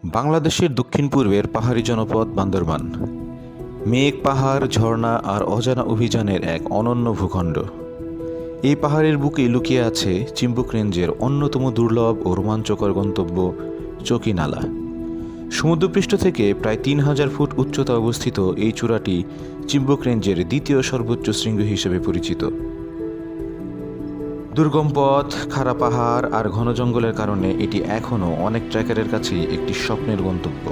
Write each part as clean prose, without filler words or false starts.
বাংলাদেশের দক্ষিণ পূর্বের পাহাড়ি জনপদ বান্দরবান মেঘ পাহাড় ঝর্ণা আর অজানা অভিযানের এক অনন্য ভূখণ্ড। এই পাহাড়ের বুকে লুকিয়ে আছে চিম্বুক রেঞ্জের অন্যতম দুর্লভ ও রোমাঞ্চকর গন্তব্য চৌকিনালা। সমুদ্রপৃষ্ঠ থেকে প্রায় ৩,০০০ ফুট উচ্চতা অবস্থিত এই চূড়াটি চিম্বুক রেঞ্জের দ্বিতীয় সর্বোচ্চ শৃঙ্গ হিসেবে পরিচিত। দুর্গম পথ, খাড়া পাহাড় আর ঘন জঙ্গলের কারণে এটি এখনও অনেক ট্রেকারের কাছেই একটি স্বপ্নের গন্তব্য।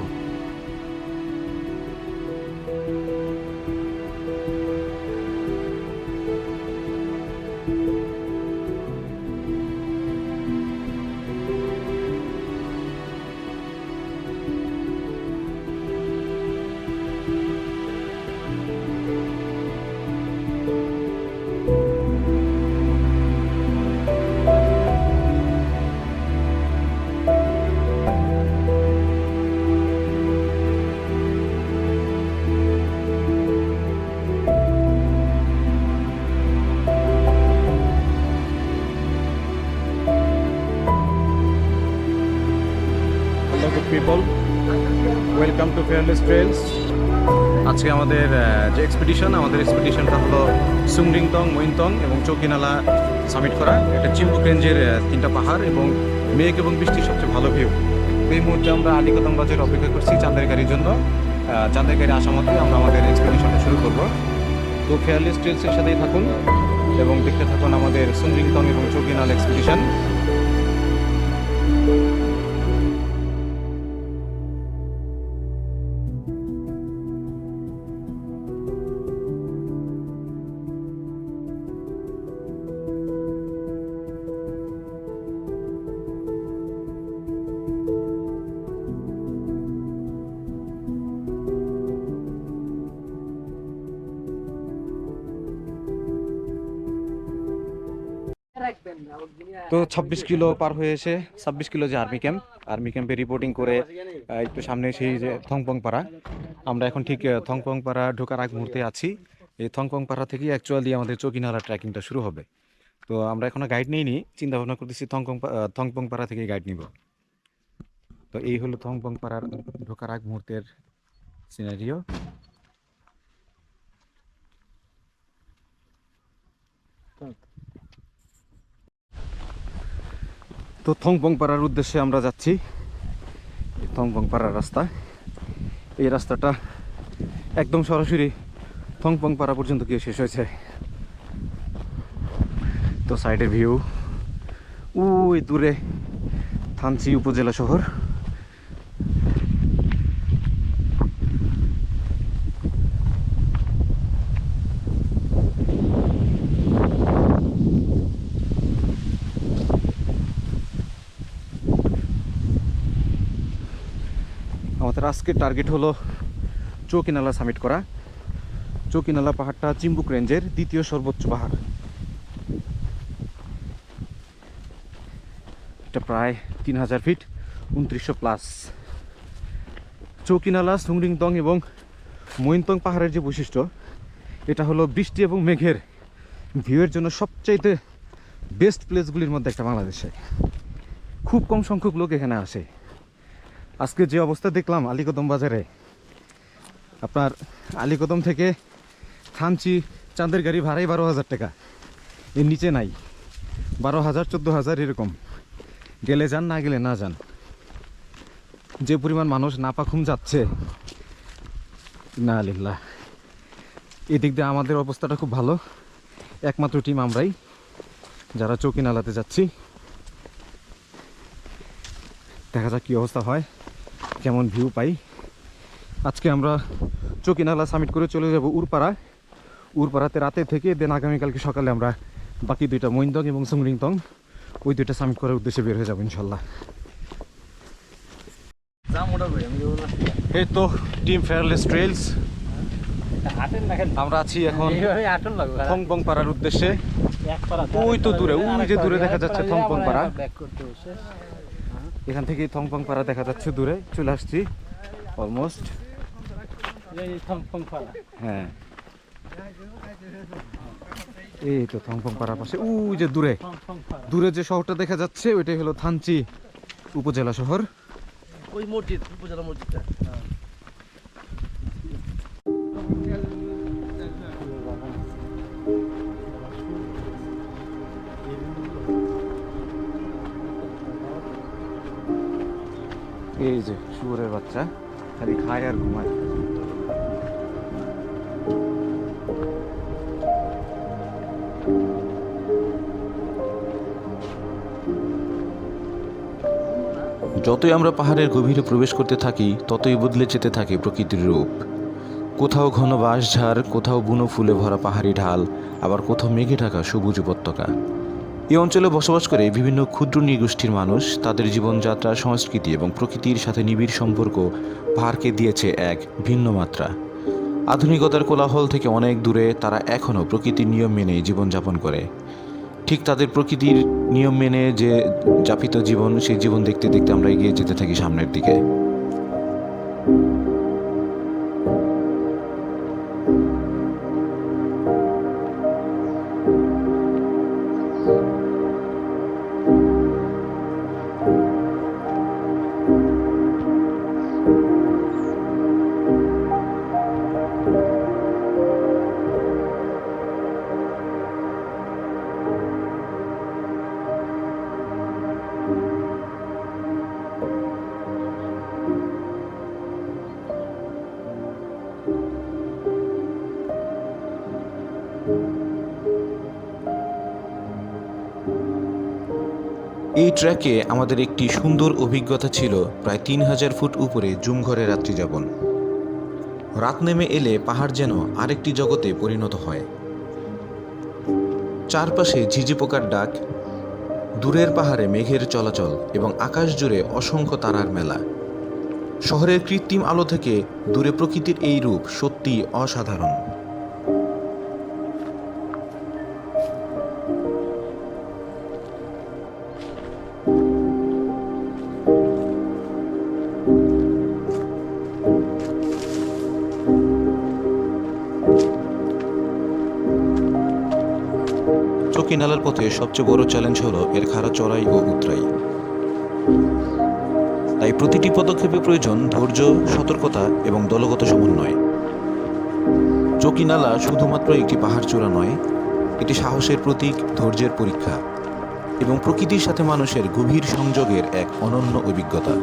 People welcome to fearless trails. আজকে আমাদের যে এক্সপিডিশনটা হলো সুংরিংতং, মইনতং এবং চৌকিনালা সামিট করা। এটা চিম্বুক রেঞ্জের 3টা পাহাড় এবং মেঘ এবং বৃষ্টির সবচেয়ে ভালো ভিউ। এই মুহূর্তে আমরা আলীকদম লজের অপেক্ষা করছি চাঁদের গাড়ির জন্য। চাঁদের গাড়ি আসা মাত্রই আমরা আমাদের এক্সপিডিশনটা শুরু করব। তো ফেয়ারলেস ট্রেলসের সাথেই থাকুন এবং দেখতে থাকুন আমাদের সুংরিংতং এবং চৌকিনালা এক্সপিডিশন। তো 26 কিলো পার হয়ে এসে 26 কিলো যে আর্মি ক্যাম্পে রিপোর্টিং করে একটু সামনে সেই যে থংপং পাড়া, আমরা এখন ঠিক থংপং পাড়া ঢোকার আগ মুহূর্তে আছি। এই থংপং পাড়া থেকেই অ্যাকচুয়ালি আমাদের চৌকিনালা ট্রেকিংটা শুরু হবে। তো আমরা এখনো গাইড নিইনি, চিন্তা ভাবনা করতেছি থংপং পাড়া থেকে গাইড নিব। তো এই হলো থংপং পাড়ার ঢোকার আগ মুহূর্তের সিনারিও। তো থংপং পাড়ার উদ্দেশ্যে আমরা যাচ্ছি। থংপং পাড়ার রাস্তা, এই রাস্তাটা একদম সরাসরি থংপং পাড়া পর্যন্ত গিয়ে শেষ হয়েছে। তো সাইডের ভিউ, ওই দূরে থানচি উপজেলা শহর। আমাদের আজকের টার্গেট হলো চৌকিনালা সামিট করা। চৌকিনালা পাহাড়টা চিম্বুক রেঞ্জের দ্বিতীয় সর্বোচ্চ পাহাড়। এটা প্রায় ৩,০০০ ফিট, ২৯০০ প্লাস। চৌকিনালা, সুংরিংতং এবং মইনতং পাহাড়ের যে বৈশিষ্ট্য, এটা হলো বৃষ্টি এবং মেঘের ভিউয়ের জন্য সবচাইতে বেস্ট প্লেসগুলির মধ্যে একটা বাংলাদেশে। খুব কম সংখ্যক লোক এখানে আসে। আজকে যে অবস্থা দেখলাম আলীকদম বাজারে, আপনার আলীকদম থেকে থানচি চাঁদের গাড়ি ভাড়াই ১২,০০০ টাকা, এর নিচে নাই। ১২,০০০, ১৪,০০০ এরকম। গেলে যান, না গেলে না যান। যে পরিমাণ মানুষ নাপাখুম যাচ্ছে, না আলিল্লাহ। এদিক দিয়ে আমাদের অবস্থাটা খুব ভালো। একমাত্র টিম আমরাই যারা চৌকিনালাতে যাচ্ছি। দেখা যাক কী অবস্থা হয়, কেমন ভিউ পাই। আজকে আমরা চৌকিনালা সামিট করে চলে যাব উরপাড়াতে রাতে থেকে, দেন আগামীকালকে সকালে আমরা বাকি দুইটা মইনতং এবং সুংরিংতং, ওই দুইটা সামিট করার উদ্দেশ্যে বের হয়ে যাবো ইনশাল্লাহ। এই তো টিম ফেয়ারলেস ট্রেলস, আমরা আছি এখন থংপং পাড়ার উদ্দেশ্যে। ওই তো দূরে, ওই যে দূরে দেখা যাচ্ছে থংপং পাড়া। এখান থেকে থংপং পাড়া দেখা যাচ্ছে দূরে। চলে আসছি অলমোস্ট। হ্যাঁ, এই তো থংপং পাড়ার পাশে ওই যে দূরে যে শহরটা দেখা যাচ্ছে, ওইটাই হলো থানচি উপজেলা শহর। ওই মসজিদ উপজেলা মসজিদটা। এই যে শুয়োরের বাচ্চা খালি খায় আর ঘুমায়। যতই আমরা পাহাড়ের গভীরে প্রবেশ করতে থাকি ততই বদলে যেতে থাকে প্রকৃতির রূপ। কোথাও ঘন বাঁশঝাড়, কোথাও বুনো ফুলে ভরা পাহাড়ি ঢাল, আবার কোথাও মেঘে ঢাকা সবুজ উপত্যকা। এই অঞ্চলে বসবাস করে বিভিন্ন ক্ষুদ্র নৃগোষ্ঠীর মানুষ। তাদের জীবনযাত্রা, সংস্কৃতি এবং প্রকৃতির সাথে নিবিড় সম্পর্ক পাহাড়কে দিয়েছে এক ভিন্ন মাত্রা। আধুনিকতার কোলাহল থেকে অনেক দূরে তারা এখনও প্রকৃতির নিয়ম মেনে জীবনযাপন করে। ঠিক তাদের প্রকৃতির নিয়ম মেনে যে যাপিত জীবন, সেই জীবন দেখতে দেখতে আমরা এগিয়ে যেতে থাকি সামনের দিকে। এই ট্র্যাকে আমাদের একটি সুন্দর অভিজ্ঞতা ছিল প্রায় 3000 ফুট উপরে জুমঘরে রাত্রি যাপন। রাত নেমে এলে পাহাড় যেন আরেকটি জগতে পরিণত হয়। চারপাশে ঝিঝি পোকার ডাক, দূরের পাহাড়ে মেঘের চলাচল এবং আকাশ জুড়ে অসংখ্য তারার মেলা। শহরের কৃত্রিম আলো থেকে দূরে প্রকৃতির এই রূপ সত্যিই অসাধারণ। চকিনালার পথে সবচেয়ে বড় চ্যালেঞ্জ হলো এর খাড়া চড়াই ও উতরাই। তাই প্রতিটি পদক্ষেপে প্রয়োজন ধৈর্য, সতর্কতা এবং দলগত সমন্বয়। চকিনালা শুধুমাত্র একটি পাহাড় চূড়া নয়, এটি সাহসের প্রতীক, ধৈর্যের পরীক্ষা এবং প্রকৃতির সাথে মানুষের গভীর সংযোগের এক অনন্য অভিজ্ঞতা।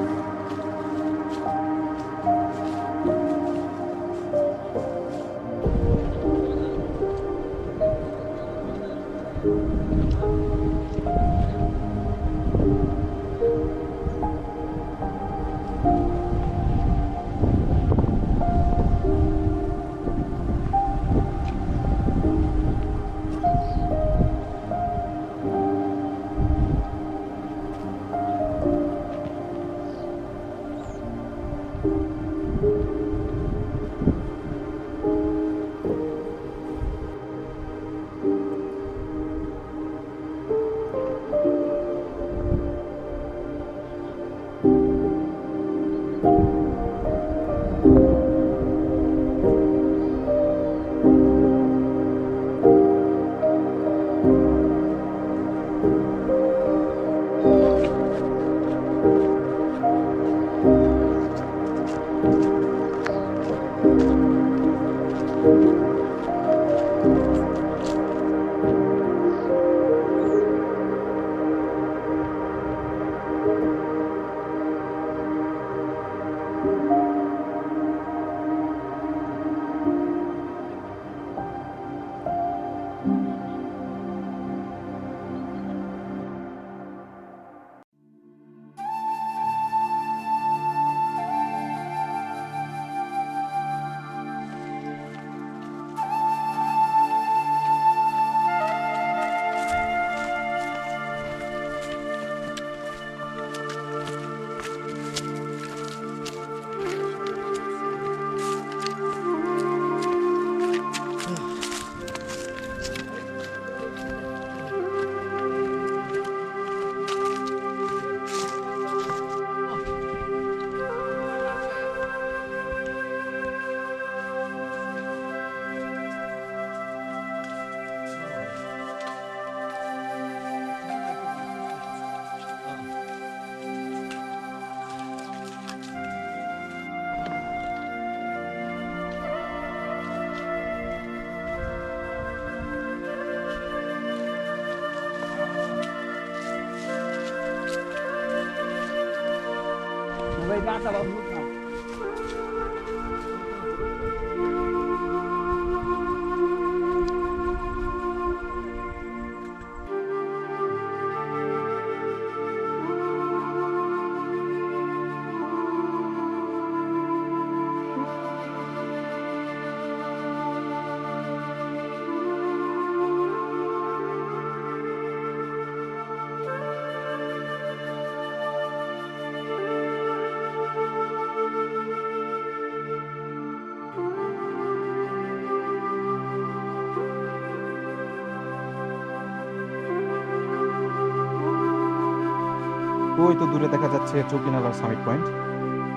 ওই তো দূরে দেখা যাচ্ছে চৌকিনালার সামিট পয়েন্ট।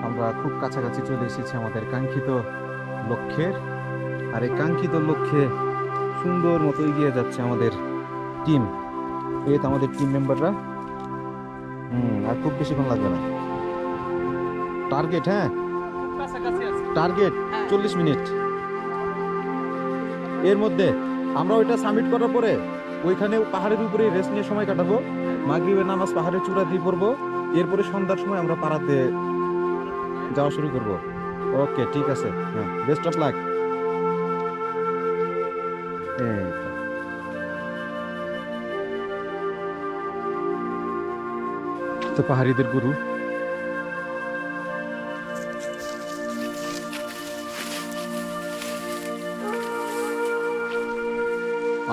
আমরা খুব কাছাকাছি চলে এসেছি আমাদের কাঙ্ক্ষিত লক্ষ্যের। আর এই কাঙ্ক্ষিত লক্ষ্যে সুন্দর মতো এগিয়ে যাচ্ছে আমাদের টিম। এই তো আমাদের টিম মেম্বাররা। আর খুব বেশিক্ষণ লাগবে না। টার্গেট, হ্যাঁ টার্গেট 40 মিনিট। এর মধ্যে আমরা ওইটা সাবমিট করার পরে ওইখানে পাহাড়ের উপরে রেস্ট নিয়ে সময় কাটাবো। মাগরিবের নামাজ পাহাড়ের চূড়া দিয়ে পড়বো। এরপরে সন্ধ্যার সময় আমরা পাড়াতে যাওয়া শুরু করব। ওকে, ঠিক আছে, হ্যাঁ, বেস্ট অফ লাক। তো পাহাড়িদের গুরু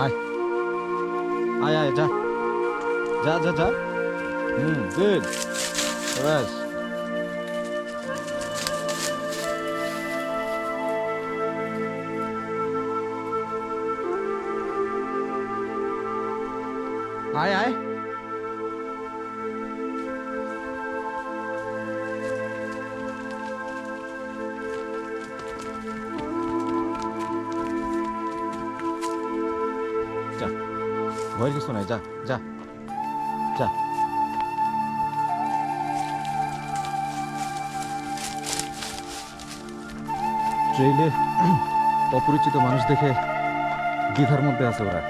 আয় আয় আয়, যা যা যা যা। গুড, বাস। আয় আয়। যা, ভয়ের কিছু নাই, যা যা যা। ট্রেইলে অপরিচিত মানুষ দেখে দ্বিধার মধ্যে আছে ওরা।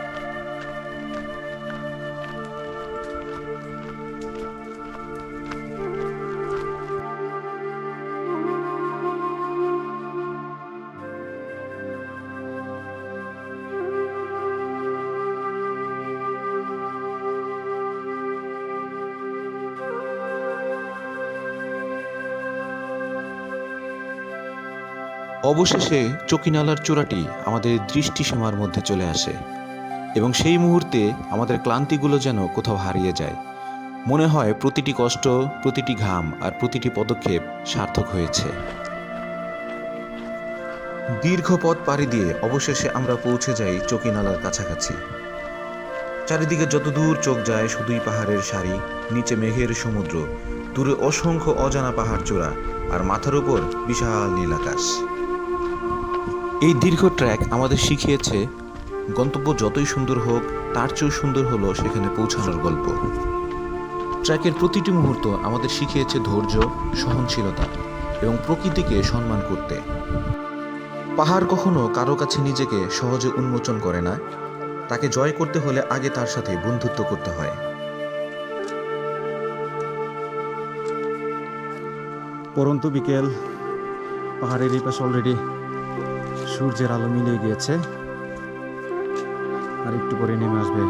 অবশেষে চকিনালার চূড়াটি আমাদের দৃষ্টিসীমার মধ্যে চলে আসে এবং সেই মুহূর্তে আমাদের ক্লান্তিগুলো যেন কোথাও হারিয়ে যায়। মনে হয় প্রতিটি কষ্ট, প্রতিটি ঘাম আর প্রতিটি পদক্ষেপ সার্থক হয়েছে। দীর্ঘ পথ পাড়ি দিয়ে অবশেষে আমরা পৌঁছে যাই চকিনালার কাছাকাছি। চারিদিকে যত দূর চোখ যায় শুধুই পাহাড়ের সারি, নিচে মেঘের সমুদ্র, দূরে অসংখ্য অজানা পাহাড় চূড়া আর মাথার উপর বিশাল নীল আকাশ। এই দীর্ঘ ট্র্যাক আমাদের শিখিয়েছে গন্তব্য যতই সুন্দর হোক তার চেয়েও সুন্দর হলো সেখানে পৌঁছানোর গল্প। ট্র্যাকের প্রতিটি মুহূর্ত আমাদের শিখিয়েছে ধৈর্য, সহনশীলতা এবং প্রকৃতিকে সম্মান করতে। পাহাড় কখনো কারো কাছে নিজেকে সহজে উন্মোচন করে না, তাকে জয় করতে হলে আগে তার সাথে বন্ধুত্ব করতে হয়। পরন্তু বিকেল, পাহাড়ের এই পাশে অলরেডি সূর্যের আলো মিলিয়ে গিয়েছে। আর একটু পরে নেমে আসবে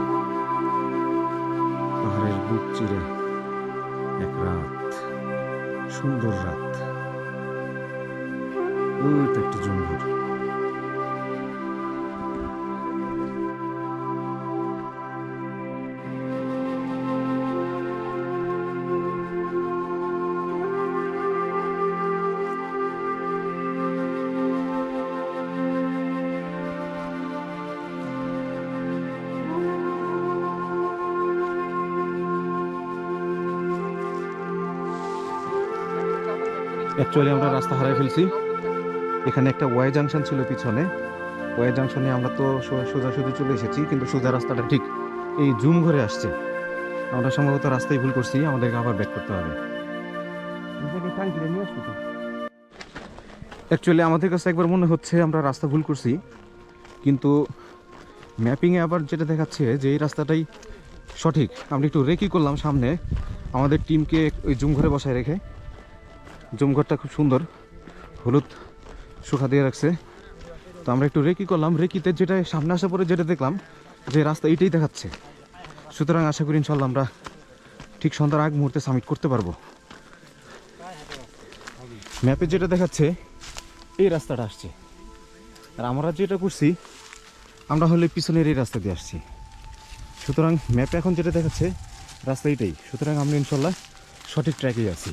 পাহাড়ের বুক চিরে এক রাত, সুন্দর রাত। ওই তো একটা জঙ্গল। অ্যাকচুয়ালি আমরা রাস্তা হারিয়ে ফেলছি। এখানে একটা ওয়াই জাংশন ছিল পিছনে। ওয়াই জাংশনে আমরা তো সোজাসুজি চলে এসেছি, কিন্তু সোজা রাস্তাটা ঠিক এই জুম ঘরে আসছে। আমরা সম্ভবত রাস্তায় ভুল করছি, আমাদেরকে আবার ব্যাক করতে হবে। অ্যাকচুয়ালি আমাদের কাছে একবার মনে হচ্ছে আমরা রাস্তা ভুল করছি, কিন্তু ম্যাপিংয়ে আবার যেটা দেখাচ্ছে যে এই রাস্তাটাই সঠিক। আমরা একটু রেকি করলাম সামনে আমাদের টিমকে ওই জুম ঘরে বসায় রেখে। জমঘরটা খুব সুন্দর, হলুদ শুকা দিয়ে রাখছে। তো আমরা একটু রেকি করলাম, রেকিতে যেটা সামনে আসার পরে যেটা দেখলাম যে রাস্তা এইটাই দেখাচ্ছে। সুতরাং আশা করি ইনশাল্লাহ আমরা ঠিক সন্ধ্যার আগ মুহূর্তে সামিট করতে পারবো। ম্যাপে যেটা দেখাচ্ছে এই রাস্তাটা আসছে, আর আমরা যেটা করছি আমরা হলে পিছনের এই রাস্তা দিয়ে আসছি। সুতরাং ম্যাপে এখন যেটা দেখাচ্ছে রাস্তা এইটাই, সুতরাং আমরা ইনশাল্লাহ সঠিক ট্র্যাকেই আছি।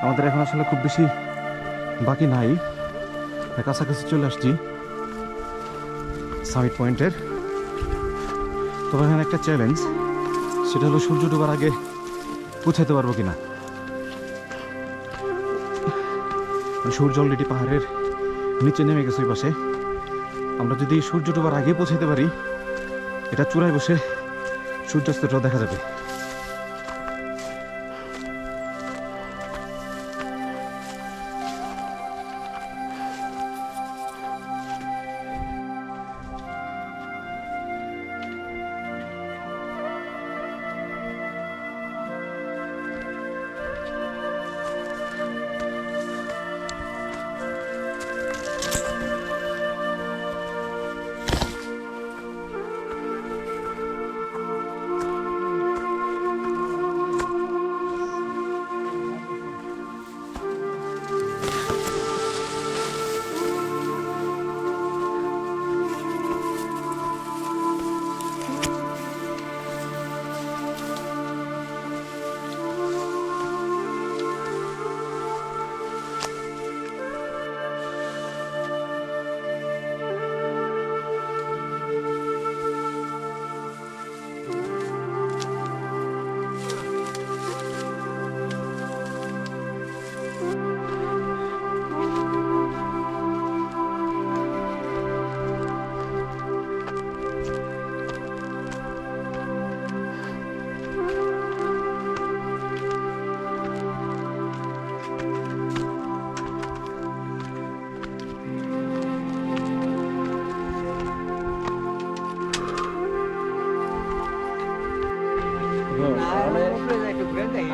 আমাদের এখন আসলে খুব বেশি বাকি নাই, কাছাকাছি চলে আসছি সামিট পয়েন্টের। তবে এখানে একটা চ্যালেঞ্জ, সেটা হলো সূর্য ডোবার আগে পৌঁছাতে পারবো কিনা। সূর্য অলরেডি পাহাড়ের নিচে নেমে গেছে ওই পাশে। আমরা যদি সূর্য ডোবার আগে পৌঁছাতে পারি, এটা চূড়ায় বসে সূর্যাস্তটাও দেখা যাবে।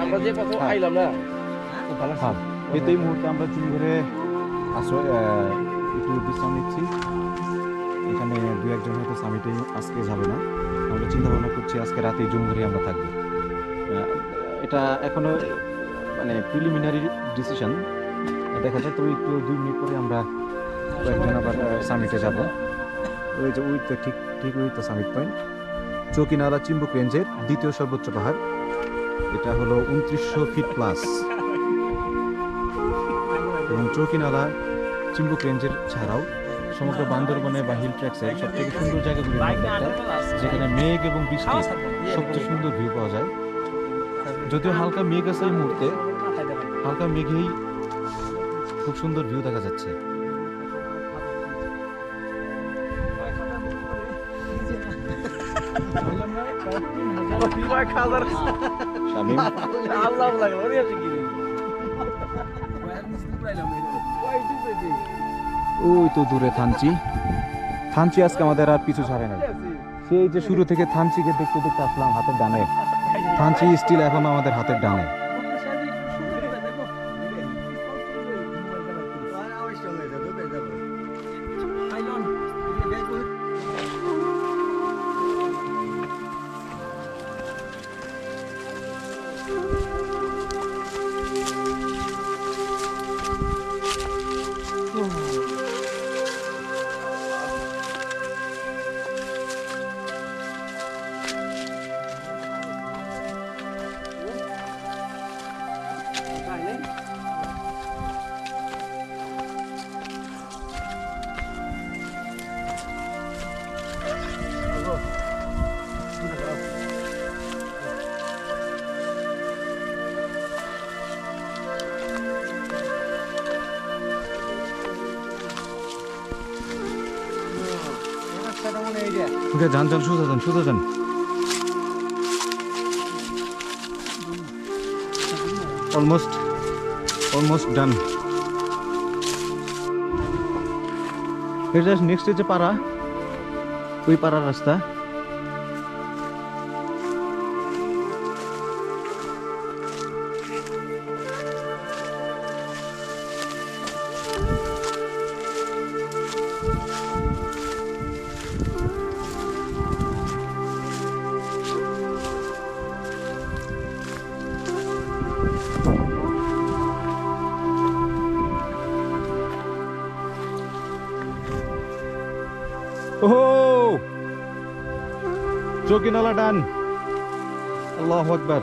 আমরা যে কথা আইলাম না কিন্তু এই মুহূর্তে আমরা চুম ঘরে আশ্রয় একটু বিশ্রাম নিচ্ছি। এখানে দু একজন হয়তো সামিটে আজকে যাবে না, আমরা চিন্তা ভাবনা করছি আজকে রাতে জুম ঘরে আমরা থাকবো। এটা এখনো মানে প্রিলিমিনারি ডিসিশন, দেখা যায়। তবে একটু 2 মিনিট পরে আমরা কয়েকজন আবার সামিটে যাব। ওই যে ওই তো ঠিক ওই তো সামিট পয়েন্ট, চৌকিনালা চিম্বুক রেঞ্জের দ্বিতীয় সর্বোচ্চ পাহাড়। এটা হলো 2900 ফিট প্লাস, এবং চৌকিনালা চিম্বুক রেঞ্জের ছাড়াও সমগ্র বান্দরবনে বা হিল ট্র্যাক্সের সবথেকে সুন্দর জায়গাগুলির মধ্যে একটা, যেখানে মেঘ এবং বৃষ্টি সবচেয়ে সুন্দর ভিউ পাওয়া যায়। যদিও হালকা মেঘ আছে এই মুহূর্তে, হালকা মেঘেই খুব সুন্দর ভিউ দেখা যাচ্ছে। শামীম ওই তো দূরে থানচি আজকে আমাদের আর পিছু ছাড়ে নাই। সেই যে শুরু থেকে থানচিকে দেখতে দেখতে আসলাম হাতের ডানে, থানচি স্টিল এখন আমাদের হাতের ডানে। ওকে যান সোজা যান। Almost done. এটা নেক্সট যে পাড়া, ওই পাড়ার রাস্তা। চৌকিনালা ডান। আল্লাহু আকবার।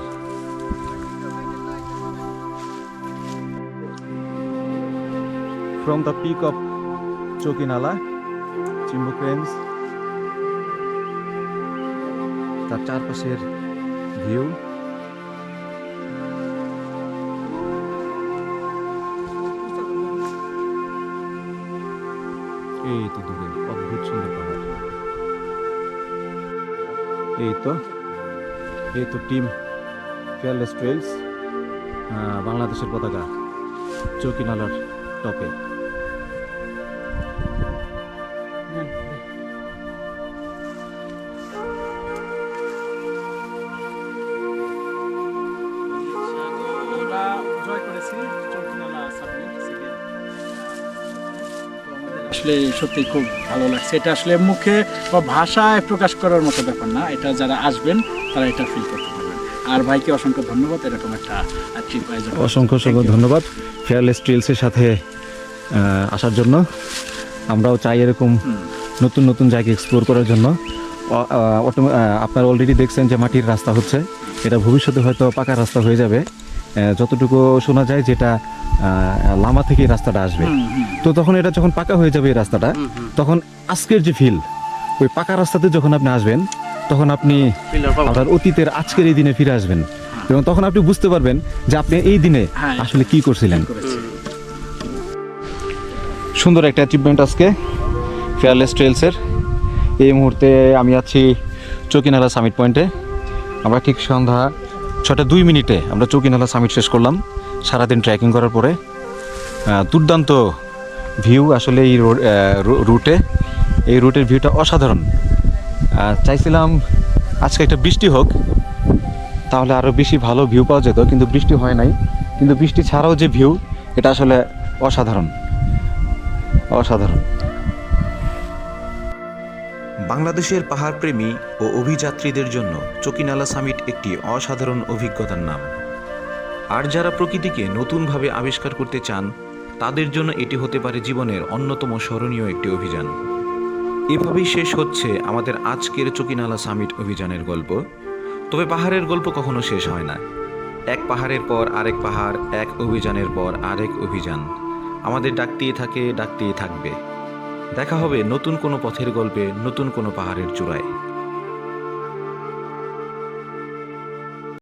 From the peak of Chokinala, Chimbuk Range, তার চারপাশের ভিউ। এই তো দূরে অদ্ভুত সুন্দর পাহাড়। এই তো টিম ফিয়ারলেস ট্রেলস, বাংলাদেশের পতাকা চৌকিনালার টপে। আসলে সত্যি খুব ভালো লাগছে। এটা আসলে মুখে বা ভাষায় প্রকাশ করার মতো ব্যাপার না, এটা যারা আসবেন তারা এটা ফিল করতে পারবেন। আর ভাইকে অসংখ্য ধন্যবাদ এরকম একটা ট্রিপ আয়োজন। অসংখ্য ধন্যবাদ ফিয়ারলেস ট্রেলসের সাথে আসার জন্য। আমরাও চাই এরকম নতুন নতুন জায়গা এক্সপ্লোর করার জন্য। আপনারা অলরেডি দেখছেন যে মাটির রাস্তা হচ্ছে, এটা ভবিষ্যতে হয়তো পাকা রাস্তা হয়ে যাবে। যতটুকু শোনা যায় যেটা লামা থেকে এই রাস্তাটা আসবে, তো তখন এটা যখন পাকা হয়ে যাবে এই রাস্তাটা, তখন আজকের যে ফিল, ওই পাকা রাস্তাতে যখন আপনি আসবেন তখন আপনি আপনার অতীতের আজকের এই দিনে ফিরে আসবেন এবং তখন আপনি বুঝতে পারবেন যে আপনি এই দিনে আসলে কি করছিলেন। সুন্দর একটা অ্যাচিভমেন্ট আজকে ফিয়ারলেস ট্রেলসের। এই মুহূর্তে আমি আছি চৌকিনালা সামিট পয়েন্টে। আমরা ঠিক সন্ধ্যা 6:02 আমরা চৌকিনালা সামিট শেষ করলাম সারাদিন ট্রেকিং করার পরে। দুর্দান্ত ভিউ আসলে এই রুটে, এই রুটের ভিউটা অসাধারণ। চাইছিলাম আজকে একটা বৃষ্টি হোক, তাহলে আরও বেশি ভালো ভিউ পাওয়া যেত, কিন্তু বৃষ্টি হয় নাই। কিন্তু বৃষ্টি ছাড়াও যে ভিউ, এটা আসলে অসাধারণ। বাংলাদেশের পাহাড়প্রেমী ও অভিযাত্রীদের জন্য চৌকিনালা সামিট একটি অসাধারণ অভিজ্ঞতার নাম। আর যারা প্রকৃতিকে নতুনভাবে আবিষ্কার করতে চান, তাদের জন্য এটি হতে পারে জীবনের অন্যতম স্মরণীয় একটি অভিযান। এভাবেই শেষ হচ্ছে আমাদের আজকের চৌকিনালা সামিট অভিযানের গল্প। তবে পাহাড়ের গল্প কখনো শেষ হয় না। এক পাহাড়ের পর আরেক পাহাড়, এক অভিযানের পর আরেক অভিযান আমাদের ডাকতেই থাকবে। দেখা হবে নতুন কোনো পথের গল্পে, নতুন কোনো পাহাড়ের চূড়ায়।